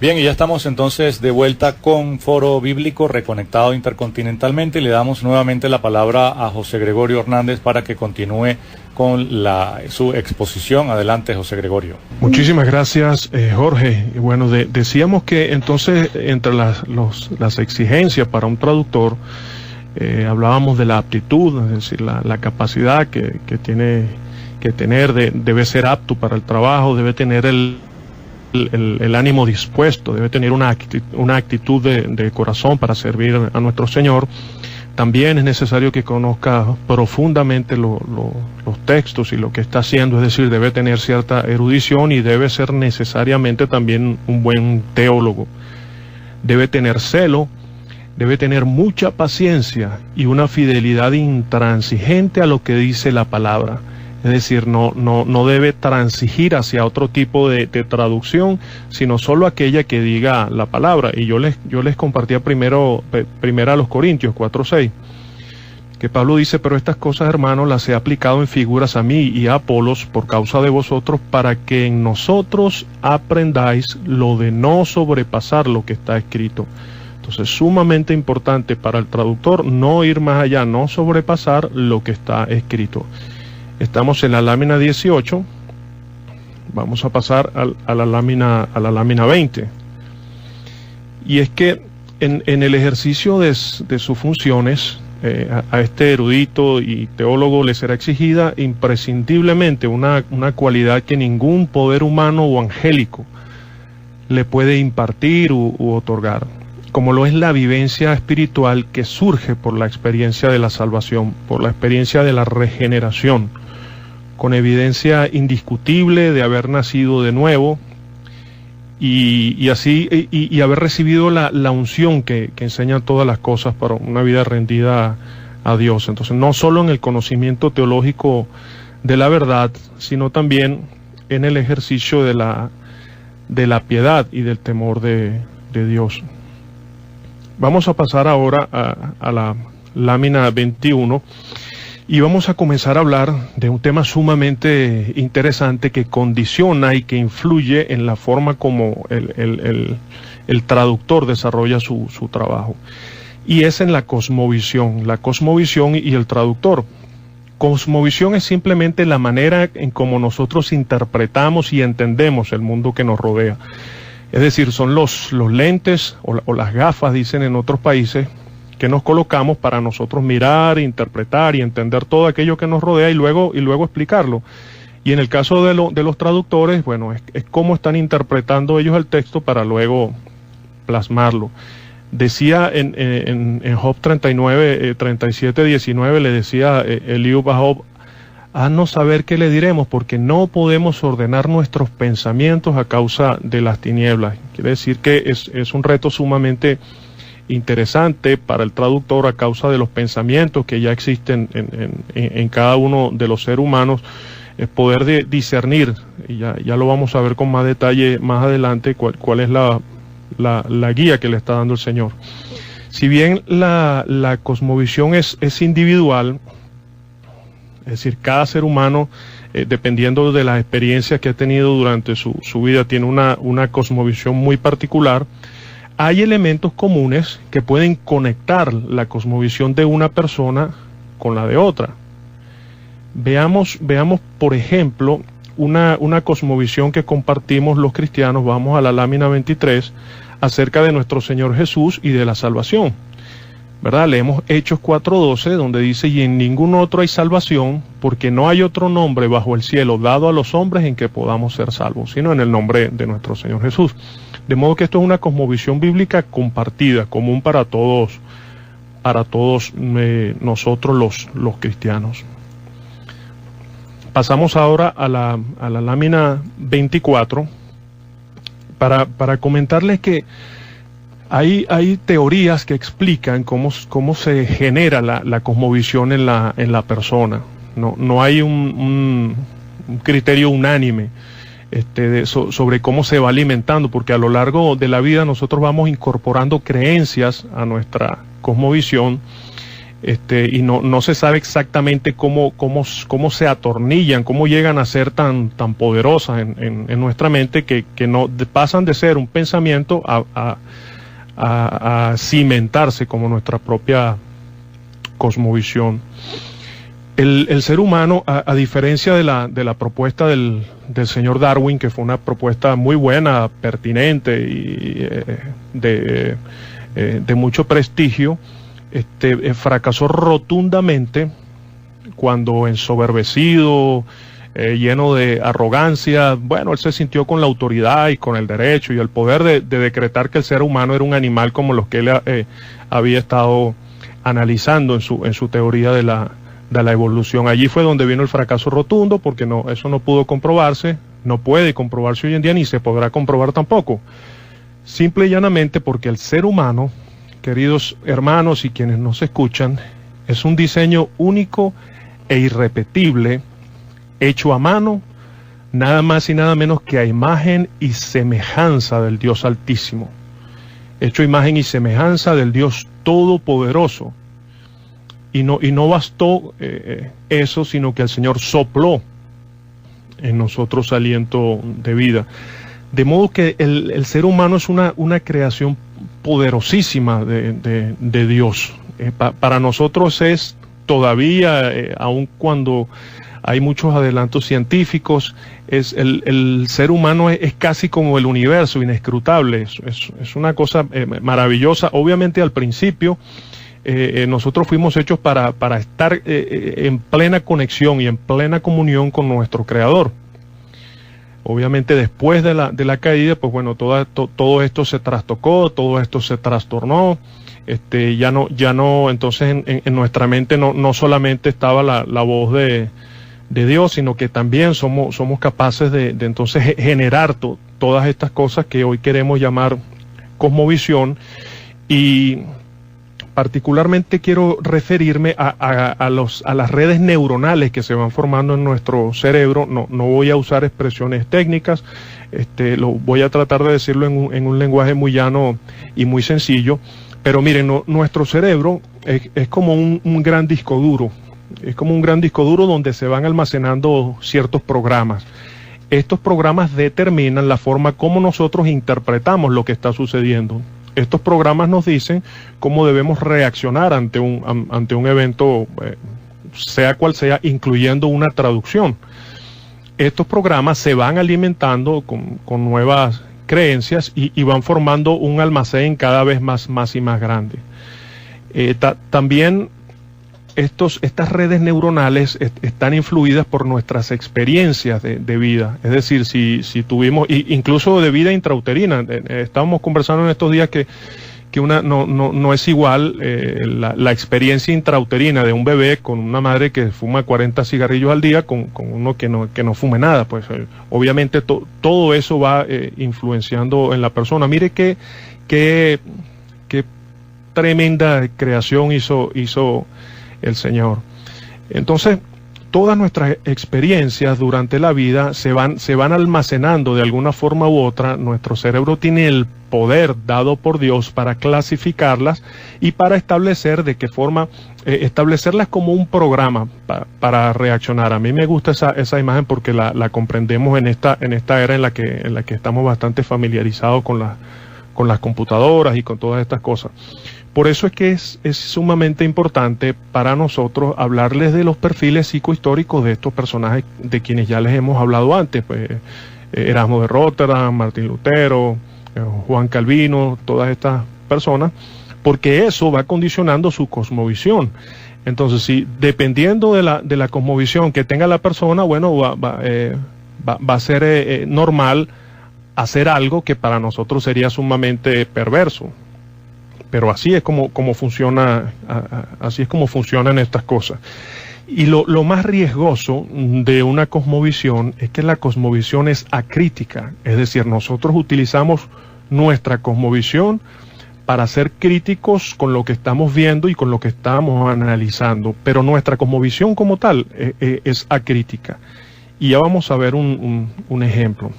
Bien, y ya estamos entonces de vuelta con Foro Bíblico reconectado intercontinentalmente y le damos nuevamente la palabra a José Gregorio Hernández para que continúe con su exposición. Adelante, José Gregorio. Muchísimas gracias, Jorge. Y bueno, decíamos que entonces entre las exigencias para un traductor, hablábamos de la aptitud, es decir, la capacidad que tiene que tener, debe ser apto para el trabajo, debe tener el ánimo dispuesto, debe tener una actitud de corazón para servir a nuestro Señor. También es necesario que conozca profundamente los textos y lo que está haciendo, es decir, debe tener cierta erudición y debe ser necesariamente también un buen teólogo. Debe tener celo, debe tener mucha paciencia y una fidelidad intransigente a lo que dice la palabra. Es decir, no debe transigir hacia otro tipo de traducción, sino solo aquella que diga la palabra. Y yo les compartía primera a los Corintios 4:6, que Pablo dice: pero estas cosas, hermanos, las he aplicado en figuras a mí y a Apolos por causa de vosotros, para que en nosotros aprendáis lo de no sobrepasar lo que está escrito. Entonces, sumamente importante para el traductor no ir más allá, no sobrepasar lo que está escrito. Estamos en la lámina 18, vamos a pasar a la lámina 20. Y es que en el ejercicio de sus funciones, a este erudito y teólogo le será exigida imprescindiblemente una cualidad que ningún poder humano o angélico le puede impartir u otorgar, como lo es la vivencia espiritual que surge por la experiencia de la salvación, por la experiencia de la regeneración, con evidencia indiscutible de haber nacido de nuevo y haber recibido la unción que enseña todas las cosas para una vida rendida a Dios. Entonces, no solo en el conocimiento teológico de la verdad, sino también en el ejercicio de la piedad y del temor de Dios. Vamos a pasar ahora a la lámina 21 y vamos a comenzar a hablar de un tema sumamente interesante que condiciona y que influye en la forma como el traductor desarrolla su trabajo. Y es en la cosmovisión y el traductor. Cosmovisión es simplemente la manera en cómo nosotros interpretamos y entendemos el mundo que nos rodea. Es decir, son los lentes o las gafas, dicen en otros países, que nos colocamos para nosotros mirar, interpretar y entender todo aquello que nos rodea y luego explicarlo. Y en el caso de los traductores, bueno, es cómo están interpretando ellos el texto para luego plasmarlo. Decía en Job 39, 37, 19, le decía Eliú a Job: haznos saber qué le diremos, porque no podemos ordenar nuestros pensamientos a causa de las tinieblas. Quiere decir que es un reto sumamente interesante para el traductor a causa de los pensamientos que ya existen en cada uno de los seres humanos, poder discernir, y ya lo vamos a ver con más detalle más adelante, cuál es la guía que le está dando el Señor. Si bien la cosmovisión es individual, es decir, cada ser humano, dependiendo de las experiencias que ha tenido durante su vida, tiene una cosmovisión muy particular. Hay elementos comunes que pueden conectar la cosmovisión de una persona con la de otra. Veamos por ejemplo, una cosmovisión que compartimos los cristianos. Vamos a la lámina 23, acerca de nuestro Señor Jesús y de la salvación. ¿Verdad? Leemos Hechos 4:12, donde dice: y en ningún otro hay salvación, porque no hay otro nombre bajo el cielo dado a los hombres en que podamos ser salvos, sino en el nombre de nuestro Señor Jesús. De modo que esto es una cosmovisión bíblica compartida, común para todos nosotros los cristianos. Pasamos ahora a la lámina 24 para comentarles que hay teorías que explican cómo se genera la cosmovisión en la persona. No hay un criterio unánime sobre cómo se va alimentando, porque a lo largo de la vida nosotros vamos incorporando creencias a nuestra cosmovisión, y no se sabe exactamente cómo se atornillan, cómo llegan a ser tan poderosas en nuestra mente que no pasan de ser un pensamiento a cimentarse como nuestra propia cosmovisión. El ser humano, a diferencia de la propuesta del señor Darwin, que fue una propuesta muy buena, pertinente y de mucho prestigio, fracasó rotundamente cuando, ensoberbecido, lleno de arrogancia, bueno, él se sintió con la autoridad y con el derecho y el poder de decretar que el ser humano era un animal como los que él había estado analizando en su teoría de la evolución. Allí fue donde vino el fracaso rotundo, porque eso no pudo comprobarse, no puede comprobarse hoy en día, ni se podrá comprobar tampoco. Simple y llanamente porque el ser humano, queridos hermanos y quienes nos escuchan, es un diseño único e irrepetible, hecho a mano, nada más y nada menos que a imagen y semejanza del Dios Altísimo, hecho a imagen y semejanza del Dios Todopoderoso. Y no bastó eso, sino que el Señor sopló en nosotros aliento de vida. De modo que el ser humano es una creación poderosísima de Dios. Para nosotros es todavía, aun cuando hay muchos adelantos científicos, el ser humano es casi como el universo, inescrutable. Es una cosa maravillosa. Obviamente al principio nosotros fuimos hechos para estar en plena conexión y en plena comunión con nuestro Creador. Obviamente después de la caída, pues bueno, todo esto se trastocó, todo esto se trastornó. Ya no, entonces en nuestra mente no solamente estaba la voz de Dios, sino que también somos capaces de entonces generar todas estas cosas que hoy queremos llamar cosmovisión. Y particularmente quiero referirme a las redes neuronales que se van formando en nuestro cerebro. No voy a usar expresiones técnicas, lo voy a tratar de decirlo en un lenguaje muy llano y muy sencillo. Pero miren, nuestro cerebro es como un gran disco duro. Es como un gran disco duro donde se van almacenando ciertos programas. Estos programas determinan la forma como nosotros interpretamos lo que está sucediendo. Estos programas nos dicen cómo debemos reaccionar ante un evento, sea cual sea, incluyendo una traducción. Estos programas se van alimentando con nuevas creencias y van formando un almacén cada vez más y más grande. También estas redes neuronales están influidas por nuestras experiencias de vida. Es decir, si tuvimos, incluso de vida intrauterina, estábamos conversando en estos días que no es igual la experiencia intrauterina de un bebé con una madre que fuma 40 cigarrillos al día con uno que no fume nada. Pues obviamente todo eso va influenciando en la persona. Mire qué tremenda creación hizo el Señor. Entonces, todas nuestras experiencias durante la vida se van almacenando de alguna forma u otra. Nuestro cerebro tiene el poder dado por Dios para clasificarlas y para establecer de qué forma, establecerlas como un programa para reaccionar. A mí me gusta esa imagen porque la comprendemos en esta era en la que estamos bastante familiarizados con las computadoras y con todas estas cosas. Por eso es que es sumamente importante para nosotros hablarles de los perfiles psicohistóricos de estos personajes de quienes ya les hemos hablado antes, pues Erasmo de Róterdam, Martín Lutero, Juan Calvino, todas estas personas, porque eso va condicionando su cosmovisión. Entonces, si dependiendo de la cosmovisión que tenga la persona, bueno, va a ser normal hacer algo que para nosotros sería sumamente perverso. Pero así es como funciona, así es como funcionan estas cosas. Y lo más riesgoso de una cosmovisión es que la cosmovisión es acrítica, es decir, nosotros utilizamos nuestra cosmovisión para ser críticos con lo que estamos viendo y con lo que estamos analizando, pero nuestra cosmovisión como tal es acrítica. Y ya vamos a ver un ejemplo.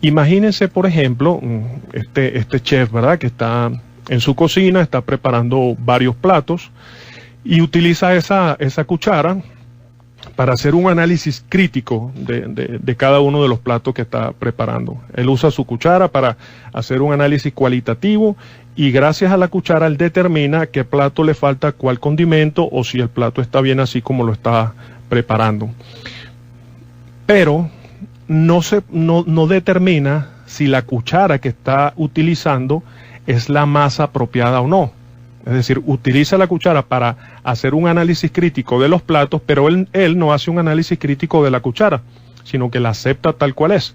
Imagínense, por ejemplo, este chef, ¿verdad?, que está en su cocina, está preparando varios platos y utiliza esa cuchara para hacer un análisis crítico de cada uno de los platos que está preparando. Él usa su cuchara para hacer un análisis cualitativo y gracias a la cuchara él determina qué plato le falta, cuál condimento o si el plato está bien así como lo está preparando. Pero no determina si la cuchara que está utilizando es la más apropiada o no. Es decir, utiliza la cuchara para hacer un análisis crítico de los platos, pero él no hace un análisis crítico de la cuchara, sino que la acepta tal cual es.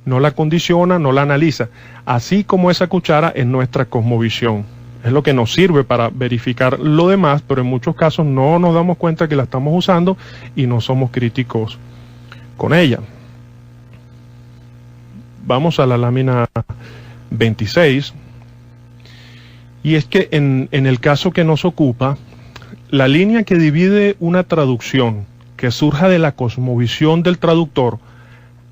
No la condiciona, no la analiza. Así como esa cuchara es nuestra cosmovisión. Es lo que nos sirve para verificar lo demás, pero en muchos casos no nos damos cuenta que la estamos usando y no somos críticos con ella. Vamos a la lámina 26. Y es que en el caso que nos ocupa, la línea que divide una traducción que surja de la cosmovisión del traductor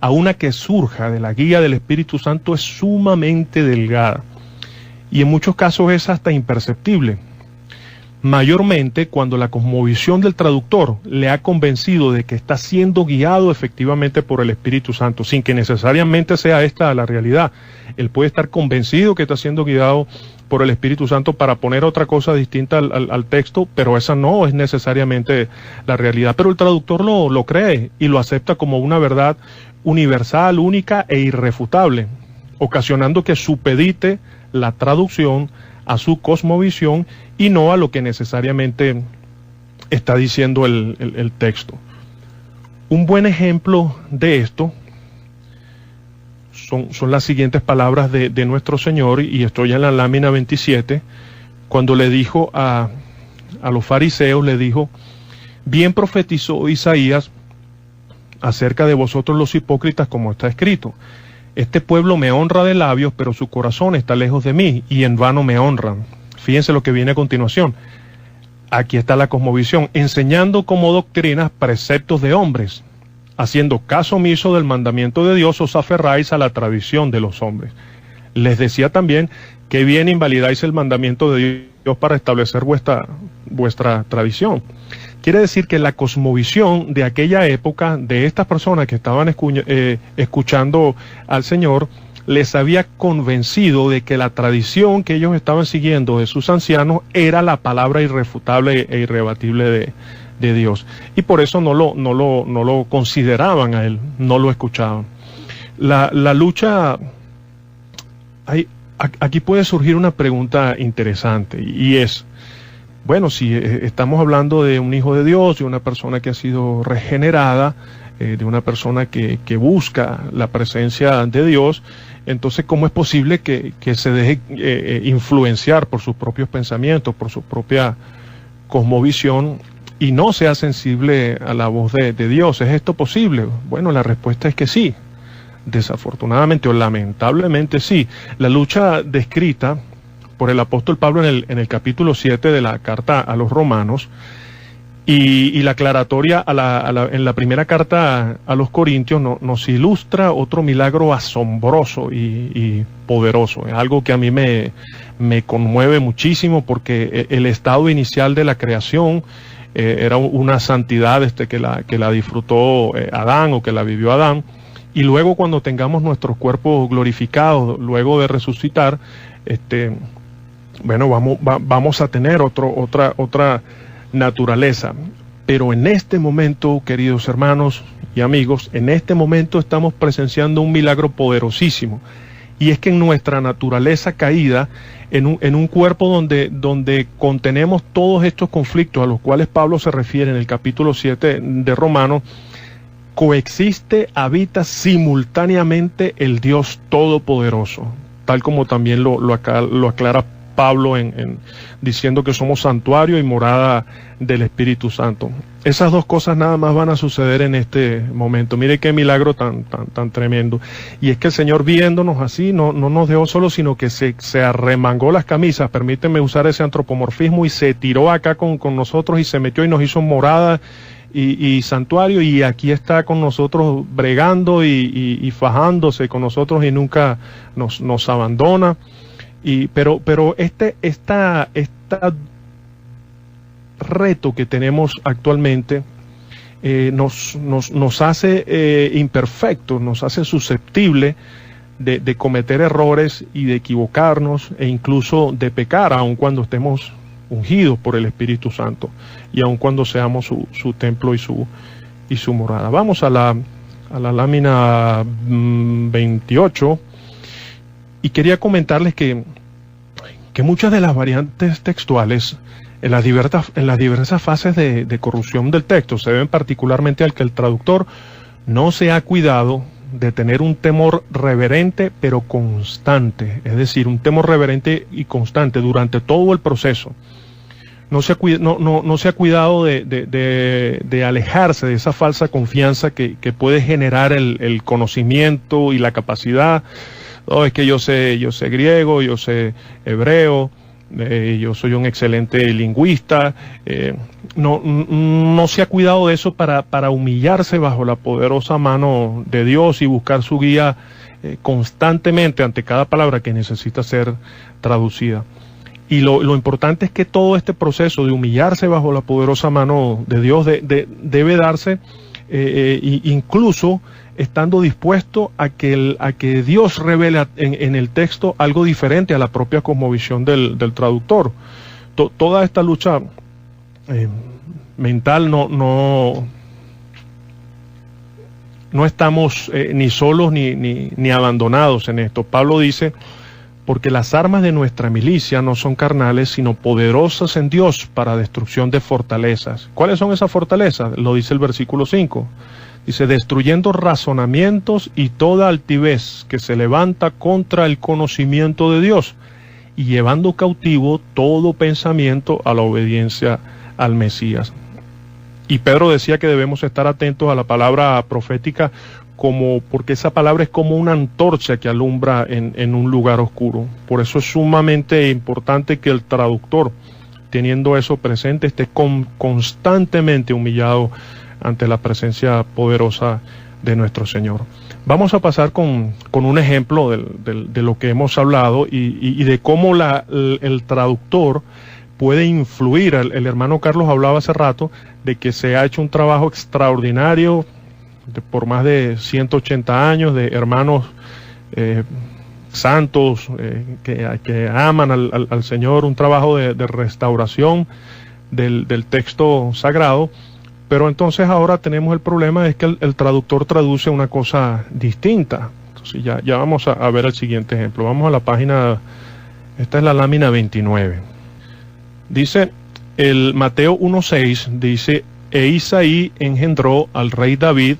a una que surja de la guía del Espíritu Santo es sumamente delgada. Y en muchos casos es hasta imperceptible. Mayormente cuando la cosmovisión del traductor le ha convencido de que está siendo guiado efectivamente por el Espíritu Santo, sin que necesariamente sea esta la realidad. Él puede estar convencido que está siendo guiado por el Espíritu Santo para poner otra cosa distinta al texto, pero esa no es necesariamente la realidad. Pero el traductor lo cree y lo acepta como una verdad universal, única e irrefutable, ocasionando que supedite la traducción a su cosmovisión y no a lo que necesariamente está diciendo el texto. Un buen ejemplo de esto son las siguientes palabras de nuestro Señor, y estoy en la lámina 27, cuando le dijo a los fariseos, le dijo: bien profetizó Isaías acerca de vosotros los hipócritas, como está escrito: este pueblo me honra de labios, pero su corazón está lejos de mí, y en vano me honran. Fíjense lo que viene a continuación. Aquí está la cosmovisión: enseñando como doctrinas preceptos de hombres, haciendo caso omiso del mandamiento de Dios, os aferráis a la tradición de los hombres. Les decía también que bien invalidáis el mandamiento de Dios para establecer vuestra tradición. Quiere decir que la cosmovisión de aquella época, de estas personas que estaban escuchando al Señor, les había convencido de que la tradición que ellos estaban siguiendo de sus ancianos era la palabra irrefutable e irrebatible de Dios. Y por eso no lo consideraban a él, no lo escuchaban. La lucha, aquí puede surgir una pregunta interesante, y es: bueno, si estamos hablando de un hijo de Dios, de una persona que ha sido regenerada, de una persona que busca la presencia de Dios, entonces ¿cómo es posible que se deje influenciar por sus propios pensamientos, por su propia cosmovisión, y no sea sensible a la voz de Dios? ¿Es esto posible? Bueno, la respuesta es que sí. Desafortunadamente o lamentablemente sí. La lucha descrita por el apóstol Pablo en el capítulo 7 de la carta a los Romanos y la aclaratoria en la primera carta a los Corintios nos ilustra otro milagro asombroso y poderoso. Es algo que a mí me conmueve muchísimo, porque el estado inicial de la creación era una santidad que la disfrutó Adán, o que la vivió Adán, y luego cuando tengamos nuestros cuerpos glorificados, luego de resucitar, bueno, vamos a tener otra naturaleza. Pero en este momento, queridos hermanos y amigos, en este momento estamos presenciando un milagro poderosísimo, y es que en nuestra naturaleza caída, en un cuerpo donde contenemos todos estos conflictos a los cuales Pablo se refiere en el capítulo 7 de Romanos, coexiste, habita simultáneamente el Dios Todopoderoso, tal como también lo aclara Pablo diciendo que somos santuario y morada del Espíritu Santo. Esas dos cosas nada más van a suceder en este momento. Mire qué milagro tan tremendo. Y es que el Señor, viéndonos así, no nos dejó solos, sino que se arremangó las camisas, permíteme usar ese antropomorfismo, y se tiró acá con nosotros y se metió y nos hizo morada y santuario, y aquí está con nosotros bregando y fajándose con nosotros, y nunca nos abandona. Pero esta reto que tenemos actualmente nos hace imperfectos, nos hace susceptibles de cometer errores y de equivocarnos e incluso de pecar, aun cuando estemos ungidos por el Espíritu Santo y aun cuando seamos su templo y su morada. Vamos a la lámina 28 y quería comentarles que muchas de las variantes textuales en las diversas fases de corrupción del texto se deben particularmente al que el traductor no se ha cuidado de tener un temor reverente pero constante, es decir, un temor reverente y constante durante todo el proceso. No se ha cuidado de alejarse de esa falsa confianza que puede generar el conocimiento y la capacidad. No, es que yo sé griego, yo sé hebreo, yo soy un excelente lingüista. No se ha cuidado de eso para humillarse bajo la poderosa mano de Dios y buscar su guía constantemente ante cada palabra que necesita ser traducida. Y lo importante es que todo este proceso de humillarse bajo la poderosa mano de Dios debe darse incluso estando dispuesto a que Dios revele en el texto algo diferente a la propia cosmovisión del traductor. Toda esta lucha mental no estamos ni solos ni abandonados en esto. Pablo dice: porque las armas de nuestra milicia no son carnales, sino poderosas en Dios para destrucción de fortalezas. ¿Cuáles son esas fortalezas? Lo dice el versículo 5. Dice: destruyendo razonamientos y toda altivez que se levanta contra el conocimiento de Dios, y llevando cautivo todo pensamiento a la obediencia al Mesías. Y Pedro decía que debemos estar atentos a la palabra profética porque esa palabra es como una antorcha que alumbra en un lugar oscuro. Por eso es sumamente importante que el traductor, teniendo eso presente, esté constantemente humillado ante la presencia poderosa de nuestro Señor. Vamos a pasar con un ejemplo de lo que hemos hablado y de cómo el traductor puede influir. El hermano Carlos hablaba hace rato de que se ha hecho un trabajo extraordinario por más de 180 años de hermanos santos que aman al Señor, un trabajo de restauración del texto sagrado. Pero entonces ahora tenemos el problema es que el traductor traduce una cosa distinta. Entonces ya vamos a ver el siguiente ejemplo. Vamos a la página, esta es la lámina 29. Dice, el Mateo 1:6 dice: e Isaí engendró al rey David,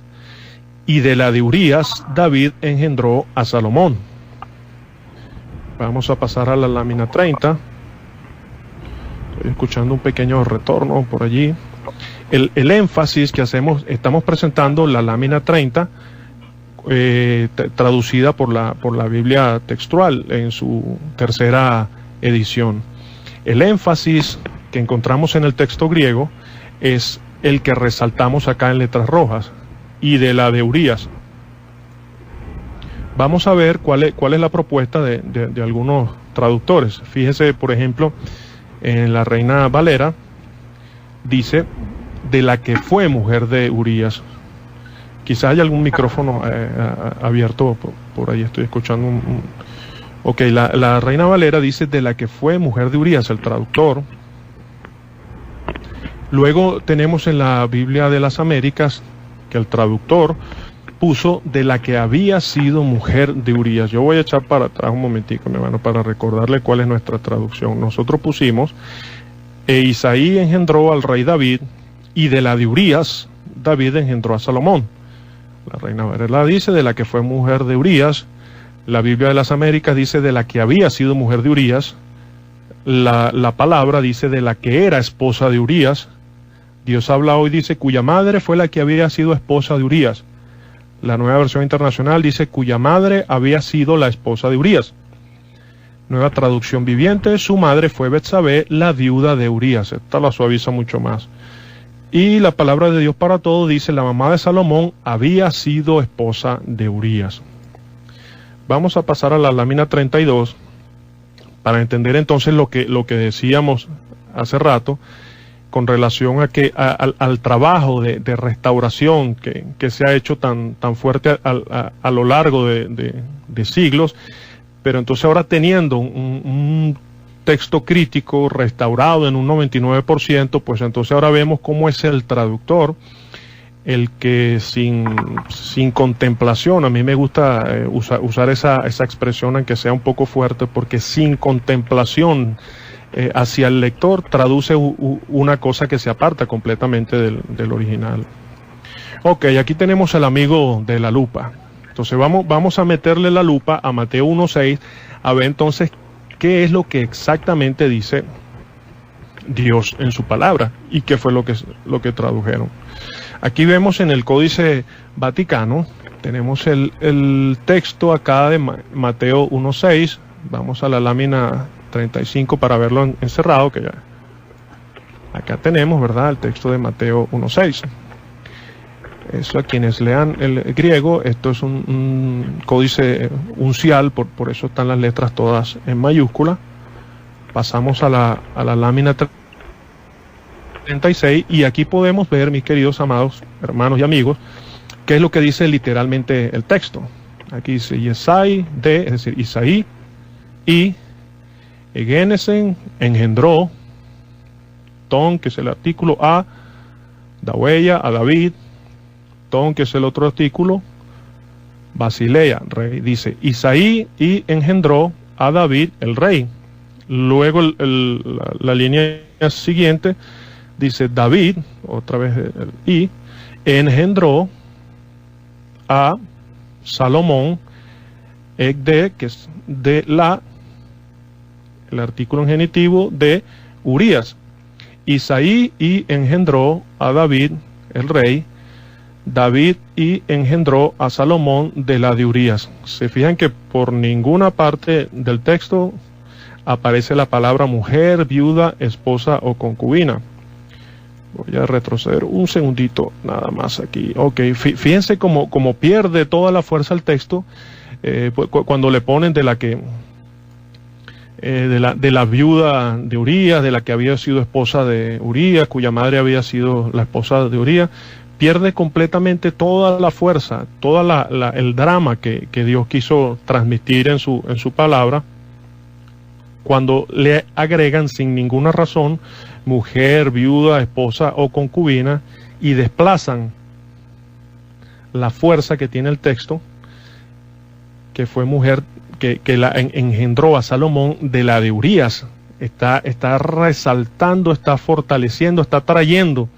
y de la de Urías David engendró a Salomón. Vamos a pasar a la lámina 30. Estoy escuchando un pequeño retorno por allí. El énfasis que estamos presentando la lámina 30, traducida por la Biblia textual en su tercera edición. El énfasis que encontramos en el texto griego es el que resaltamos acá en letras rojas: y de la de Urías. Vamos a ver cuál es la propuesta de algunos traductores. Fíjese, por ejemplo, en la Reina Valera dice: de la que fue mujer de Urías. Quizás haya algún micrófono abierto por ahí, estoy escuchando Ok, la Reina Valera dice: de la que fue mujer de Urías, el traductor. Luego tenemos en la Biblia de las Américas que el traductor puso: de la que había sido mujer de Urías. Yo voy a echar para atrás un momentico, mi hermano, para recordarle cuál es nuestra traducción. Nosotros pusimos: e Isaí engendró al rey David, y de la de Urías David engendró a Salomón. La Reina Valera dice: de la que fue mujer de Urías. La Biblia de las Américas dice: de la que había sido mujer de Urías. La palabra dice: de la que era esposa de Urías. Dios habla hoy, dice: cuya madre fue la que había sido esposa de Urías. La Nueva Versión Internacional dice: cuya madre había sido la esposa de Urías. Nueva Traducción Viviente: su madre fue Betsabé, la viuda de Urías. Esta la suaviza mucho más. Y la Palabra de Dios para Todos dice: la mamá de Salomón había sido esposa de Urías. Vamos a pasar a la lámina 32 para entender entonces lo que decíamos hace rato. con relación a al trabajo de restauración que se ha hecho tan fuerte a lo largo de siglos, pero entonces ahora teniendo un texto crítico restaurado en un 99%, pues entonces ahora vemos cómo es el traductor el que sin contemplación, a mí me gusta usar esa expresión, aunque sea un poco fuerte, porque sin contemplación hacia el lector traduce una cosa que se aparta completamente del original. Ok, aquí tenemos al amigo de la lupa. Entonces vamos a meterle la lupa a Mateo 1:6, a ver entonces qué es lo que exactamente dice Dios en su palabra y qué fue lo que tradujeron. Aquí vemos en el Códice Vaticano, tenemos el texto acá de Mateo 1:6, vamos a la lámina 35 para verlo encerrado, que ya acá tenemos, ¿verdad?, el texto de Mateo 1:6. Eso a quienes lean el griego, esto es un códice uncial, por eso están las letras todas en mayúscula. Pasamos a la lámina 36 y aquí podemos ver, mis queridos amados hermanos y amigos, qué es lo que dice literalmente el texto. Aquí dice Yesai es decir, Isaí, y Egenesen engendró, Ton, que es el artículo a Dahuella, a David, Ton, que es el otro artículo, Basilea, rey. Dice Isaí y engendró a David, el rey. Luego la línea siguiente dice David, otra vez y engendró a Salomón, Egde, que es el artículo en genitivo de Urías. Isaí y engendró a David, el rey. David y engendró a Salomón de la de Urías. Se fijan que por ninguna parte del texto aparece la palabra mujer, viuda, esposa o concubina. Voy a retroceder un segundito nada más aquí. Ok, fíjense cómo pierde toda la fuerza el texto cuando le ponen de la viuda de Urías, de la que había sido esposa de Urías, cuya madre había sido la esposa de Urías. Pierde completamente toda la fuerza, el drama que Dios quiso transmitir en su palabra, cuando le agregan sin ninguna razón mujer, viuda, esposa o concubina, y desplazan la fuerza que tiene el texto, que fue mujer que la engendró a Salomón de la de Urías. Está resaltando, está fortaleciendo, está trayendo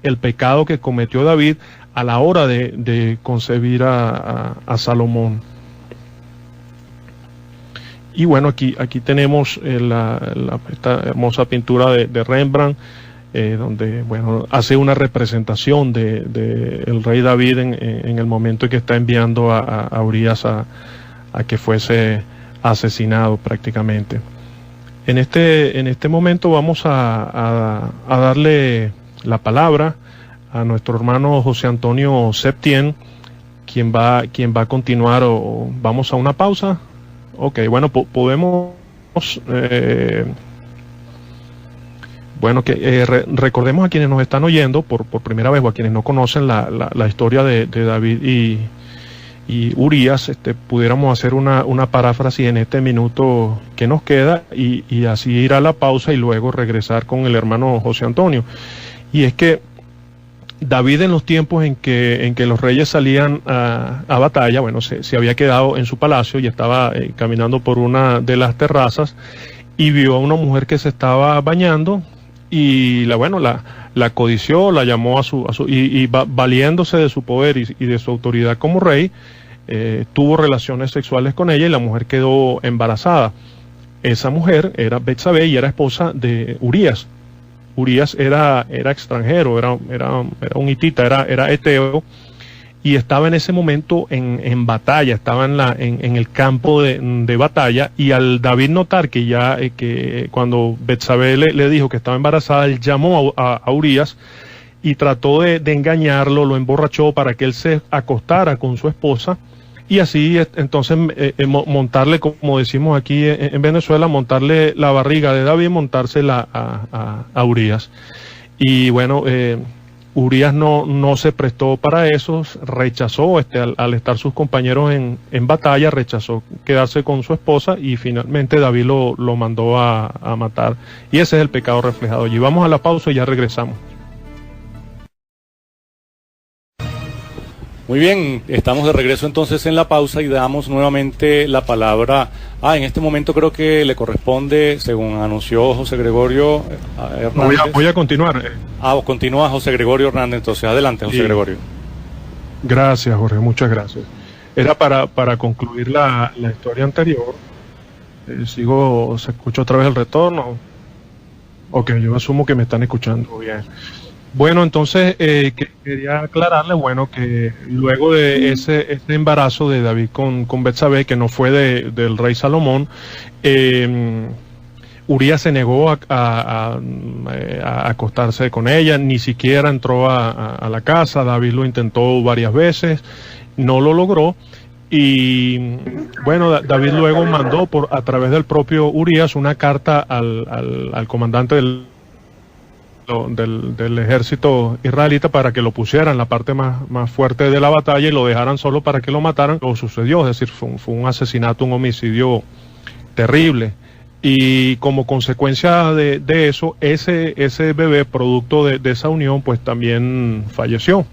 el pecado que cometió David a la hora de concebir a Salomón. Y bueno, aquí tenemos esta hermosa pintura de Rembrandt, donde bueno, hace una representación de el rey David en el momento en que está enviando a Urías a que fuese asesinado prácticamente. En este momento vamos a darle la palabra a nuestro hermano José Antonio Septién, quien va a continuar, o vamos a una pausa. Ok, bueno, podemos recordemos a quienes nos están oyendo por primera vez, o a quienes no conocen la historia de David y Urías, pudiéramos hacer una paráfrasis en este minuto que nos queda y así ir a la pausa y luego regresar con el hermano José Antonio. Y es que David, en los tiempos en que los reyes salían a batalla, bueno, se había quedado en su palacio y estaba caminando por una de las terrazas y vio a una mujer que se estaba bañando y la codició, la llamó valiéndose de su poder y de su autoridad como rey, tuvo relaciones sexuales con ella y la mujer quedó embarazada. Esa mujer era Betsabé y era esposa de Urías. Urías era extranjero, era un hitita, era eteo, y estaba en ese momento en batalla, estaba en el campo de batalla, y al David notar que cuando Betsabé le dijo que estaba embarazada, él llamó a Urías y trató de engañarlo, lo emborrachó para que él se acostara con su esposa, y así entonces montarle, como decimos aquí en Venezuela, montarle la barriga de David, montársela a Urías. Y bueno, Urías no se prestó para eso, rechazó, al estar sus compañeros en batalla, rechazó quedarse con su esposa y finalmente David lo mandó a matar. Y ese es el pecado reflejado allí. Vamos a la pausa y ya regresamos. Muy bien, estamos de regreso entonces en la pausa y damos nuevamente la palabra. En este momento creo que le corresponde, según anunció José Gregorio Hernández. Voy a continuar. Continúa José Gregorio Hernández, entonces adelante, José Gregorio. Gracias, Jorge, muchas gracias. Era para concluir la historia anterior. ¿Se escucha otra vez el retorno? Ok, yo asumo que me están escuchando bien. Bueno, entonces quería aclararle, que luego de este embarazo de David con Betsabé, que no fue del rey Salomón, Urías se negó a acostarse con ella, ni siquiera entró a la casa. David lo intentó varias veces, no lo logró. Y bueno, David luego mandó a través del propio Urías una carta al comandante del ejército israelita para que lo pusieran en la parte más fuerte de la batalla y lo dejaran solo para que lo mataran. Lo sucedió, es decir, fue un asesinato, un homicidio terrible. Y como consecuencia de eso, ese bebé, producto de esa unión, pues también falleció.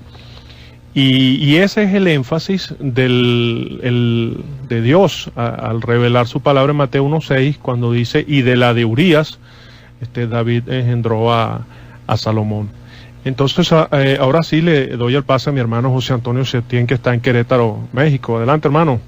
Y ese es el énfasis de Dios al revelar su palabra en Mateo 1:6, cuando dice, y de la de Urías, David engendró a Salomón. Entonces, ahora sí le doy el pase a mi hermano José Antonio Septién, que está en Querétaro, México. Adelante, hermano.